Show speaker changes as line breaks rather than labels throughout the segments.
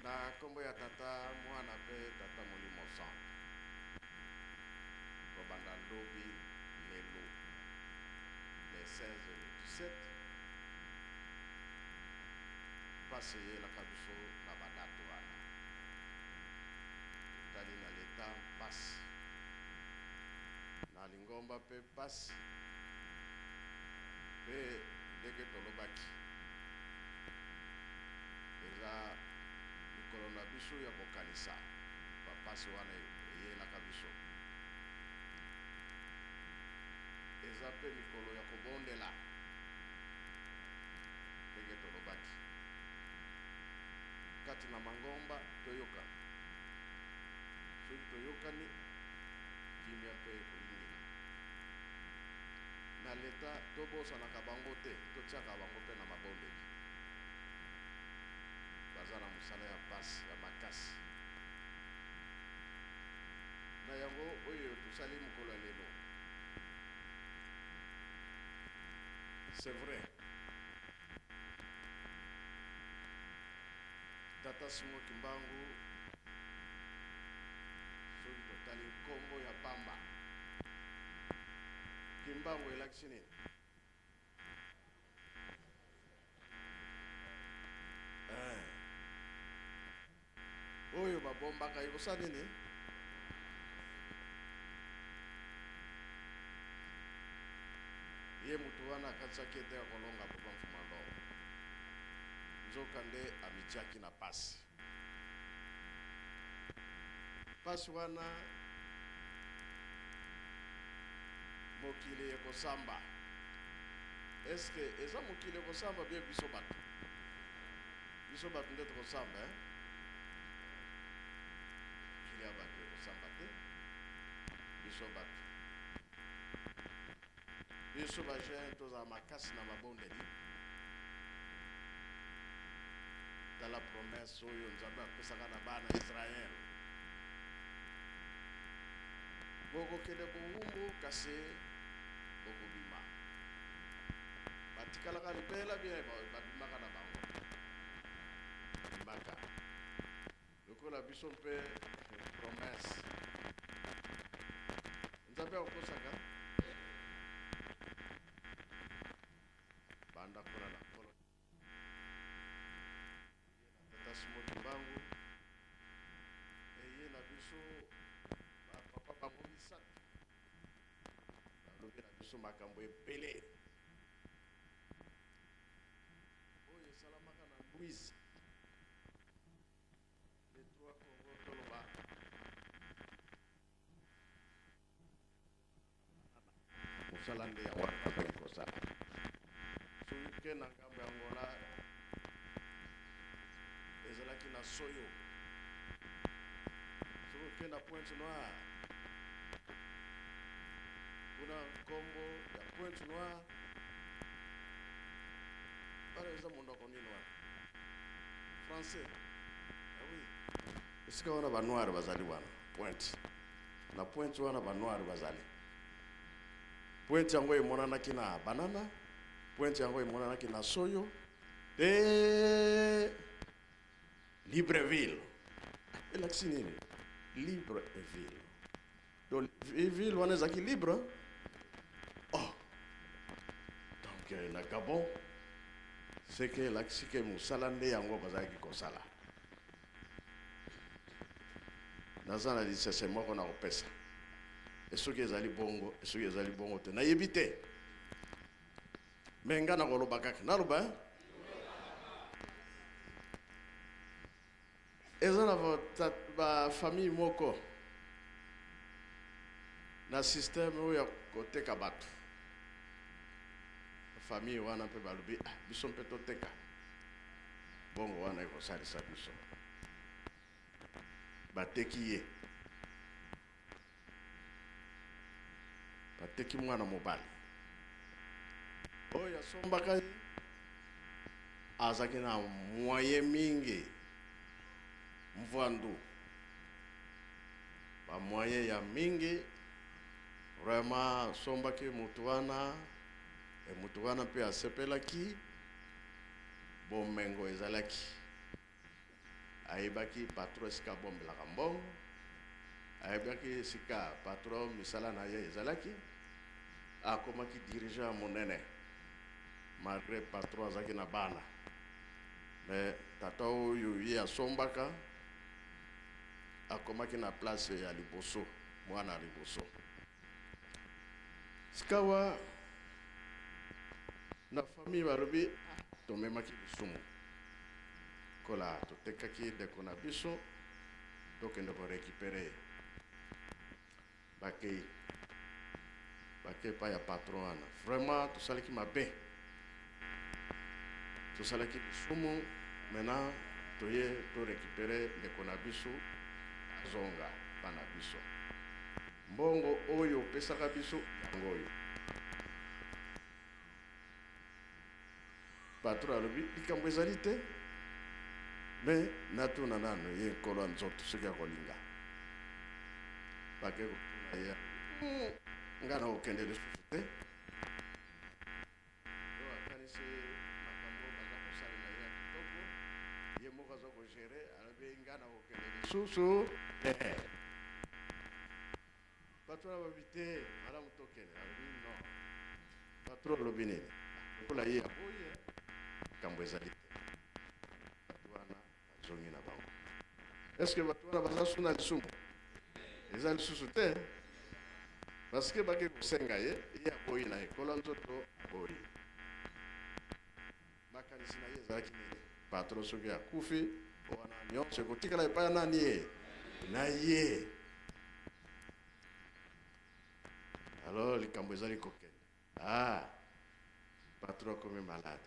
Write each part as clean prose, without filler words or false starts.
Na kombo ya tata mwana pe tata molimo sang. Kobanda lobi lelo. Les 16 et les 17. Passe la kabiso na badatu wana. Tali na leta passe. Na lingomba pe passe. Pe ndenge tolobaki. Eza mikolo na biso ya kokanisa. Papasi wana eyelaka biso. Eza pe mikolo ya kobondela. Ndenge tolobaki. Kati na mangomba toyoka. Soki toyokani kimia pe koyingina. Na leta tobosanaka bango te, totiaka bango pe na mabondeli. Baza na mosala ya pasi ya makasi. Na yango oyo tosali mokolo ya lelo. C'est vrai. Tata Simo Kimbangu soki totali nkombo ya pamba. Kimbangu elakisi nini? Oyo babombaka yosa nini? Ye mutu wana akatisaki ete ya kolonga papa mfumando. Nzoka nde amitiaki na pasi. Pasi wana mokili ekosamba. Eske eza mokili ekosamba bie biso bato? Biso bato nde tokosamba, eh? Mokili ya bato ekosamba te. Biso bato. Biso bajen toza makasi na mabondeli. Tala promesse oyo nzambe apesaka na bana Israel. Bokokende bowumbu kasi bokobima. Batikalaka libela bien babimaka na bango. Babimaka. Lokola biso mpe promesse. Nzambe akosaka banda kuna na kolo. Tata Simo Kimbangu eye na biso papa bango misato. Balobi na biso makambo ebele. Oyo esalamaka na Louise. Les trois Congo toloba. Mosala nde ya wana babali kosala. Soki na ngambo ya Angola ezalaki na soyo. Soki na Pointe Noire kuna nkombo ya Pointe Noire. Wana eza mondoko nini wana? Français. Ah oui. Esika wana ba noir bazali wana. Pointe. Na Pointe wana ba noir bazali. Pointe yango emonanaki na banana. Pointe yango emonanaki na soyo. Libreville. Elakisi nini? Libreville. Donc ville wana ezaki libre. Oh. Donc na Gabon c'est que elakisi ke mosala nde yango bazalaki kosala. Naza na lisese moko na kopesa. Esoki ezali bongo, esoki ezali bongo te. Nayebi te. Mais nga na koloba kaka. Naloba, eza na ba famille moko na système oyo ya koteka bato. Famille wana mpe balobi, biso mpe toteka. Bongo wana ekosalisa biso. Bateki ye. Bateki mwana mobali. Oyo asombaka ye. Azaki na moyen mingi. Mvandu. Ba moyen ya mingi. Vraiment sombaki mutu wana. E mutu wana pe asepelaki. Bomengo ezalaki. ayebaki patron esika bombelaka mbongo, ayebaki esika patron misala na ye ezalaki, akomaki dirigeant monene malgré patron azalaki na bana. Mais tata oyo ye asombaka akomaki na place ya liboso, mwana liboso. Sikawa na famille balobi tomemaki lisumu kola totekaki ndeko na biso tokende korécupere bakei pa ya patron wana. Vraiment tosalaki mabe, tosalaki lisumu. Maintenant toye torécupere ndeko na biso azonga bana biso mbongo oyo pesaka biso yango oyo. Patron alobi likambo ezali te, mais natuna nano ye nkolo nzoto soki akolinga bake kotuna ye nga na kokende lisusu te. Oyo akanisi makambo baza kosalela ye ya kitoko, ye moko aza kogere alobi nga na kokende lisusu te. Patron alobi te, malamu tokende. Alobi non. Patron alobi nini? Lokola ye aboye likambo ezali te. Bato wana bazongi na bango. Est-ce que bato wana baza suna lisumu? Eza lisusu te. Parce que bake kosenga ye aboyi na ekolo nzoto aboyi. Makanisi na ye ezalaki nini? Patron soki akufi wana nyonso ekotikala epai ya nani ye? Na ye. Alors likambo ezali kokende. Patron akomi malade.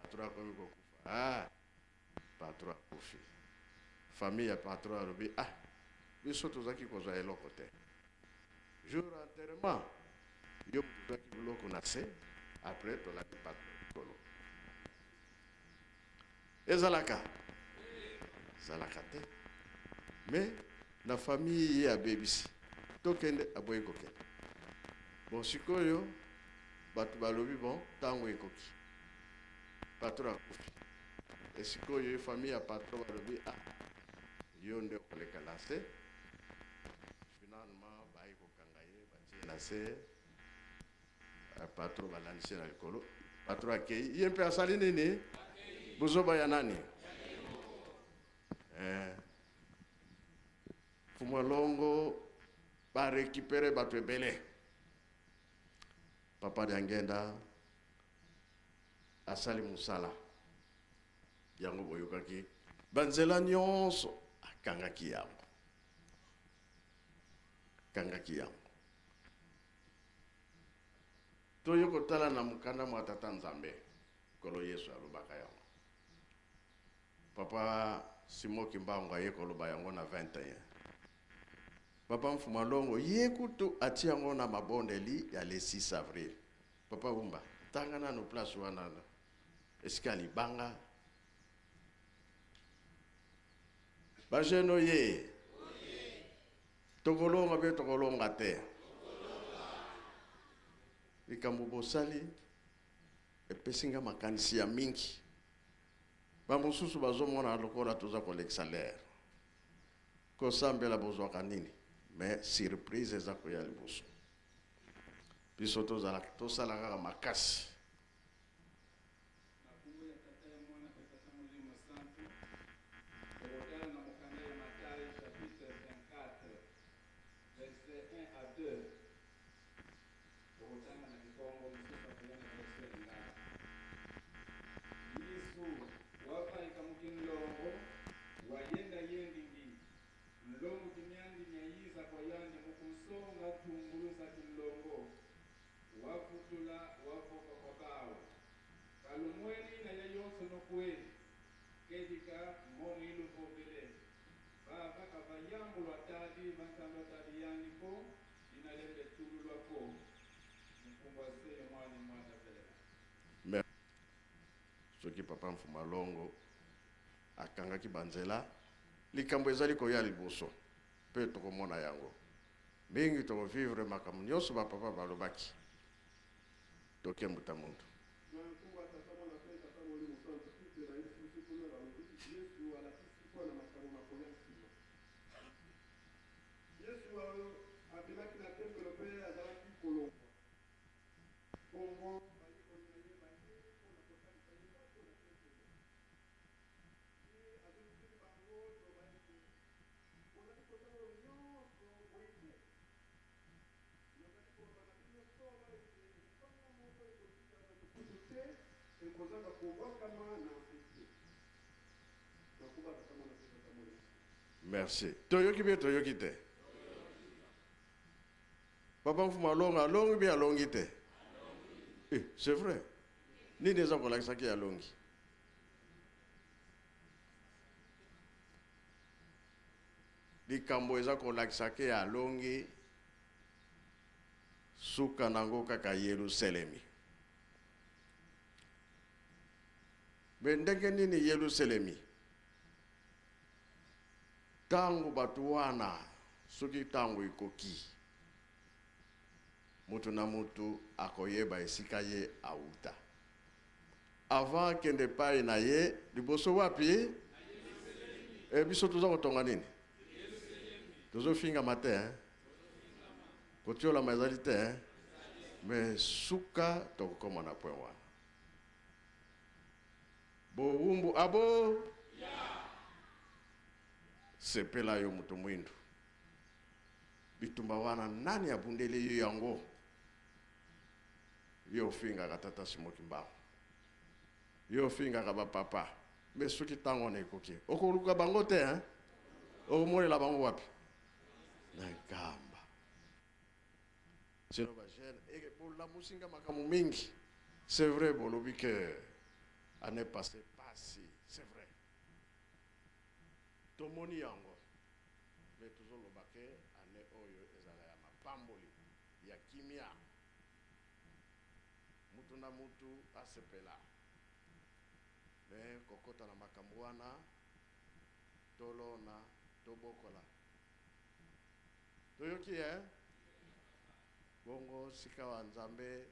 Patron akomi kokufa. Patron akufi. Famille ya patron alobi biso tozaki kozwa eloko te. Jour enterrement yo tozaki biloko na se, après tolaki patron likolo. Ezalaka te. Mais na famille ye abebisi tokende aboyi kokende. Bon sikoyo bato balobi bon tango ekoki patron akufi. Esikoyo famille ya patron balobi yo nde okoleka na se. Finalement bayi kokanga ye batie na se. Patron balandisi na likolo. Patron akei ye mpe asali nini? Buzoba ya nani? Fumalongo ba récupérer bato ebele. Papa de Angenda asali musala yango boyokaki banzela nyonso akangaki yango. Toyo kotala na mukanda mwa tata Nzambe kolo Yesu alobaka yango. Papa Simoki Mbango ye koloba yango na 21. Papa Mfumalongo ye kutu ati yango na mabondeli ya le 6 avril. Papa Umba tanga na no place wana esika libanga bajeno ye tokolonga be tokolonga te likambo bosali epesinga makanisi ya mingi. Bamosusu bazomona lokola toza kolekisa l'air kosambela bozwaka nini, mais surprise eza koya liboso. Biso tosala kaka makasi. Soki Papa Mfumalongo akangaki banzela likambo ezali koya liboso pe tokomona yango mingi tokovivre makambo nyonso bapapa balobaki tokembuta muntu. Merci. Toyoki bien, toyoki te. Papa mfuma alongi bien alongi te. C'est vrai. Ni des gens qui sont alongi. Di kambo eza kolakisa ke alongi suka nango kaka Yerusalemi. Bendenge nini Yerusalemi? Tangu batu wana suki tangu ikoki. Mutu na mutu akoyeba esika ye auta. Avant kende pai na ye, liboso wapi? Biso tuza kotonga nini? Tuzo finga matin, kotiola mazalite, mais suka tokoma na point wana. Bo wumbu abo sepela yo mutu mwindu. Bitumba wana nani abundele yo yango? Yo finga katata simoki mbao. Yo finga kaba papa. Mais suki tango na ikoki. Okoluka bango te, hein? Okomole la bango wapi? Na gamba. Sino ba jeune et pour la musinga makamu mingi. C'est vrai bolobi que année passée passé, c'est vrai. Tomoni yango. Mais toujours le baquet année oyo ezala ya mapamboli ya kimia. Mutu na mutu asepela. Mais kokota na makambo wana tolona tobokola. Toyoki bongo sika wa Nzambe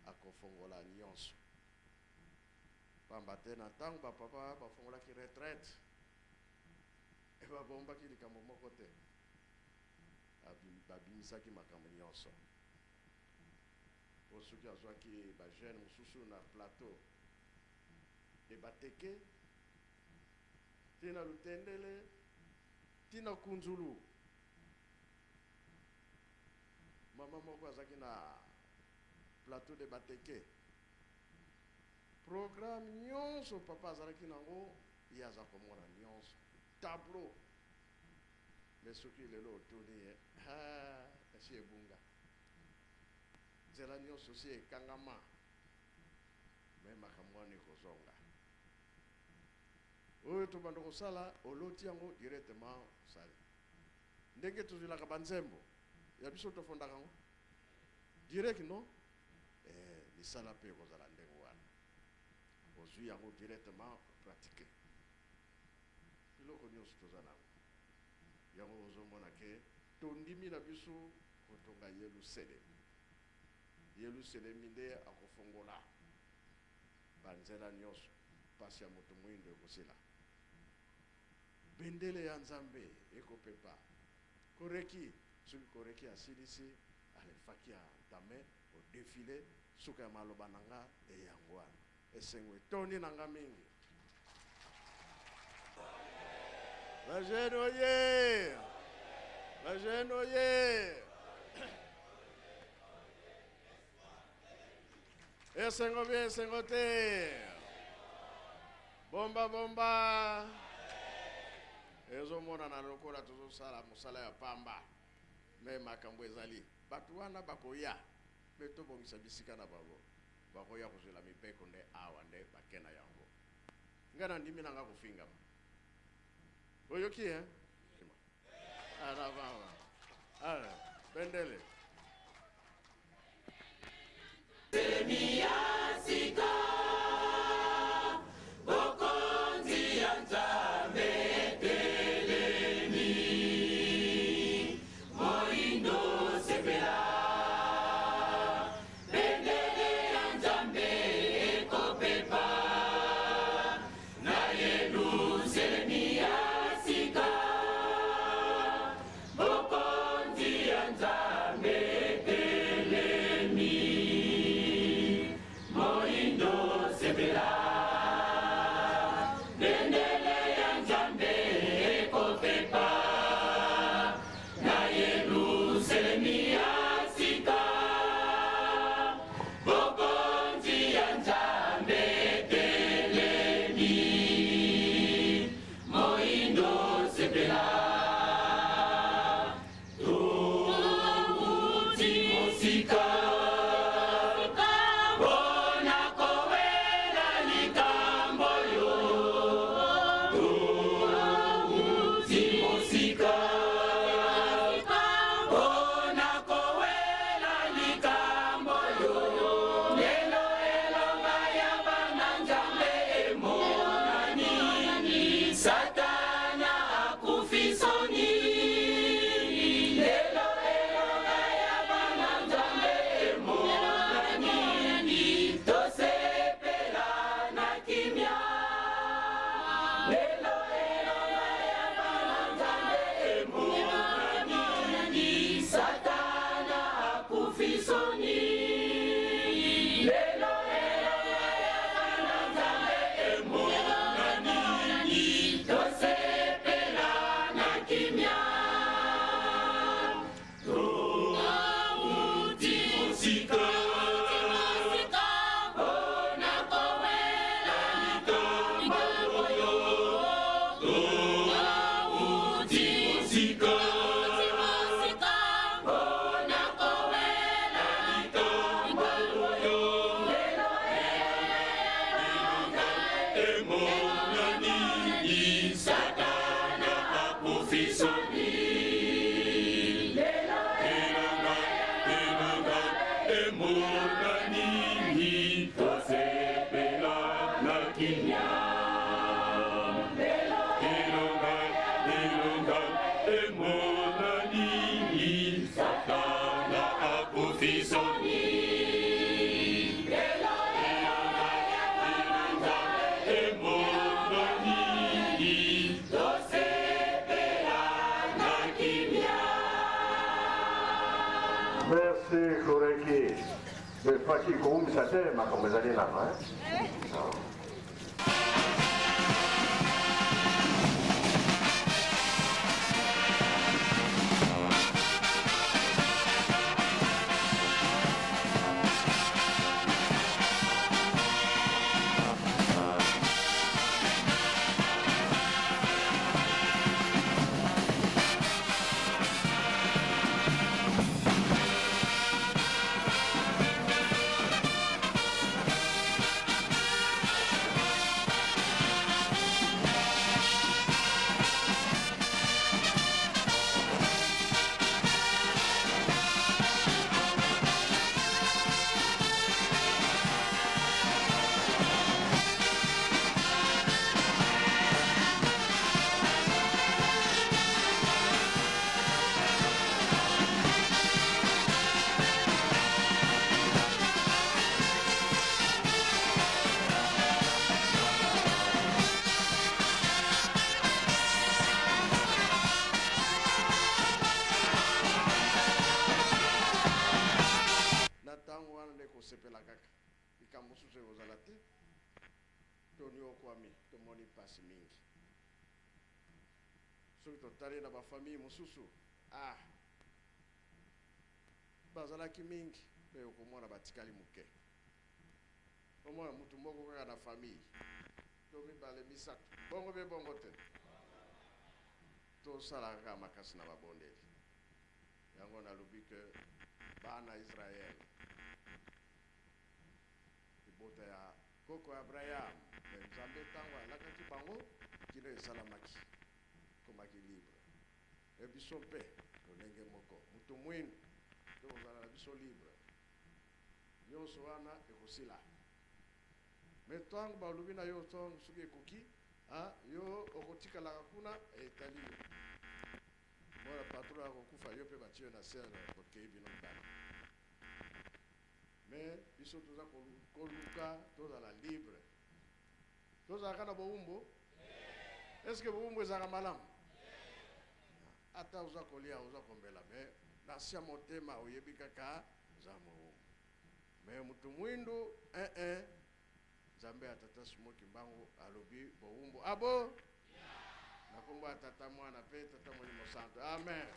akofongola nyonso. Pamba te na tango ba papa bafongola ki retraite. E ba bomba ki likambo moko te. Babimisaki makambo nyonso. Osuki azwaki ba jeune mususu na plateau. E bateke tina lutendele tina kunzulu. Maman moko azaki na plateau de bateke. Programme nyonso papa azalaki nango yaza komona nyonso. Tableau. Mais soki lelo otuni esi ebunga. Zela nyonso si ekangama. Mais makambo ni kozonga. Oyo to bando kosala oloti yango directement sali. Ndenge tuzilaka banzembo. Ya biso to fondaka ngo. Direct non? Lisala pe kozala ndenge wana. Ozwi yango directement pratiquer. Biloko nyonso tozana. Yango ozomona ke tondimi na biso kotonga Yerusalemi. Yerusalemi nde akofongola banzela nyonso pasi ya moto mwindo ekosila. Bendele ya Nzambe ekopepa. Koreki soki koreki asilisi alefaki ya tame au défilé suka ya maloba nanga yango wana. Esengwe toni nanga mingi. La jeune oye! La jeune oye! Esengo bien, esengo te! Bomba, bomba! Ezo mona na lokola tozo sala musala ya pamba. Me makambo ezali. Batu wana bakoya. Beto bongisa bisika na bango. Bakoya kozela mipeko nde awa nde bakena yango. Ngana ndimi nanga kufinga. Oyoki Ara baba. Ara bendele.
Moindo Satana akufisoni lelo eloga ya bana nzambe emonani tosepela na kimia lelo eloga ya bana nzambe emonani Satana akufisoni lelo eloga ya bana nzambe emonani tosepela na kimia touti mosika mpona kowela likambo oyo touti mosika mpona kowela likambo oyo lelo emonani Satana akufisoni lelo emonani tosepela na kimia lelo emonani Satana akufisoni lelo emonani tosepela na kimia.
Merci Koreki. Befaki kuumisa tema kama zalina no
sepela kaka likambo mosusu ekozala te toni okwami tomoni mpasi mingi soki totali na bafamille mosusu bazalaki mingi mpe okomona batikali moke omona mutu moko kaka na famille to mibale misato bongo mpe bongo te tosala kaka makasi na babondeli yango nalobi ke bana Israel libota ya koko Abraham me Nzambe ntango alakaki bango kino esalamaki komaki libre ebiso mpe lolenge moko mutu mwindu tokozala na biso libre nyonso wana ekosila me ntango balobi na yo soki ekoki yo okotikalaka kuna etali yo mwana patron akokufa yo mpe batie na sere bokei bino mbala me biso toza koluka tozala libre tozalaka na bowumbu eske bowumbu ezalaka malamu ata oza kolia oza kombela me nasia motema oyebi kaka oza mowumbu me mutu mwindu Nzambe atata Simoki Mbangu alobi bowumbu abo na kombo atata mwana pe tata Molimo Santo amen.